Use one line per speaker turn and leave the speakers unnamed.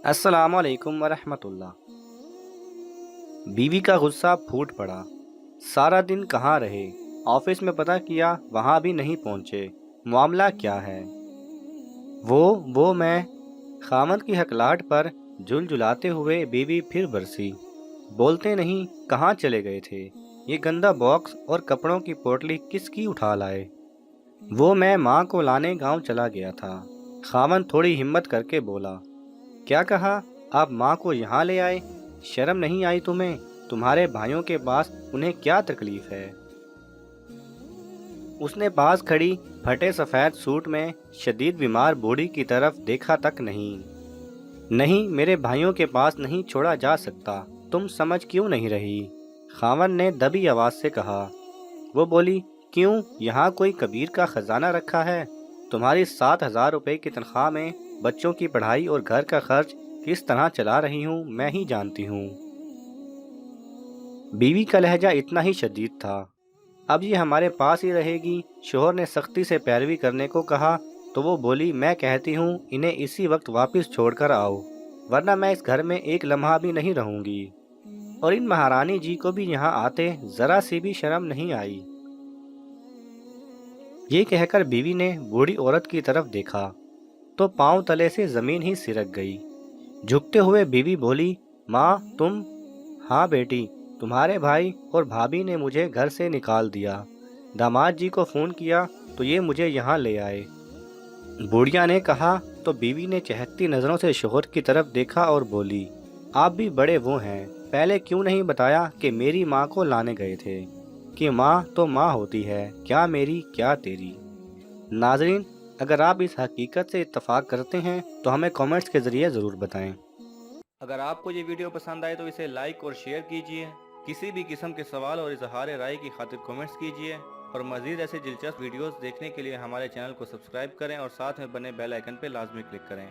السلام علیکم ورحمۃ اللہ۔ بیوی کا غصہ پھوٹ پڑا۔ سارا دن کہاں رہے؟ آفس میں پتہ کیا، وہاں بھی نہیں پہنچے۔ معاملہ کیا ہے؟ وہ میں خامد کی ہکلاہٹ پر جھلجھلاتے ہوئے بیوی پھر برسی۔ بولتے نہیں، کہاں چلے گئے تھے؟ یہ گندا باکس اور کپڑوں کی پوٹلی کس کی اٹھا لائے؟ وہ میں ماں کو لانے گاؤں چلا گیا تھا۔ خامد تھوڑی ہمت کر کے بولا۔ کیا کہا؟ آپ ماں کو یہاں لے آئے؟ شرم نہیں آئی تمہیں؟ تمہارے بھائیوں کے پاس انہیں کیا تکلیف ہے؟ اس نے پاس کھڑی پھٹے سفید سوٹ میں شدید بیمار بوڑھی کی طرف دیکھا تک نہیں۔ نہیں، میرے بھائیوں کے پاس نہیں چھوڑا جا سکتا۔ تم سمجھ کیوں نہیں رہی؟ خاوند نے دبی آواز سے کہا۔ وہ بولی، کیوں؟ یہاں کوئی کبیر کا خزانہ رکھا ہے؟ تمہاری 7,000 روپے کی تنخواہ میں بچوں کی پڑھائی اور گھر کا خرچ کس طرح چلا رہی ہوں میں ہی جانتی ہوں۔ بیوی کا لہجہ اتنا ہی شدید تھا۔ اب یہ ہمارے پاس ہی رہے گی؟ شوہر نے سختی سے پیروی کرنے کو کہا تو وہ بولی، میں کہتی ہوں انہیں اسی وقت واپس چھوڑ کر آؤ، ورنہ میں اس گھر میں ایک لمحہ بھی نہیں رہوں گی۔ اور ان مہارانی جی کو بھی یہاں آتے ذرا سی بھی شرم نہیں آئی؟ یہ کہہ کر بیوی نے بوڑھی عورت کی طرف دیکھا تو پاؤں تلے سے زمین ہی سرک گئی۔ جھکتے ہوئے بیوی بولی، ماں تم؟ ہاں بیٹی، تمہارے بھائی اور بھابھی نے مجھے گھر سے نکال دیا۔ داماد جی کو فون کیا تو یہ مجھے یہاں لے آئے۔ بوڑھیا نے کہا تو بیوی نے چہکتی نظروں سے شوہر کی طرف دیکھا اور بولی، آپ بھی بڑے وہ ہیں، پہلے کیوں نہیں بتایا کہ میری ماں کو لانے گئے تھے؟ کہ ماں تو ماں ہوتی ہے، کیا میری کیا تیری۔ ناظرین، اگر آپ اس حقیقت سے اتفاق کرتے ہیں تو ہمیں کامنٹس کے ذریعے ضرور بتائیں۔ اگر آپ کو یہ ویڈیو پسند آئے تو اسے لائک اور شیئر کیجئے۔ کسی بھی قسم کے سوال اور اظہار رائے کی خاطر کامنٹس کیجئے، اور مزید ایسے دلچسپ ویڈیوز دیکھنے کے لیے ہمارے چینل کو سبسکرائب کریں اور ساتھ میں بنے بیل آئیکن پہ لازمی کلک کریں۔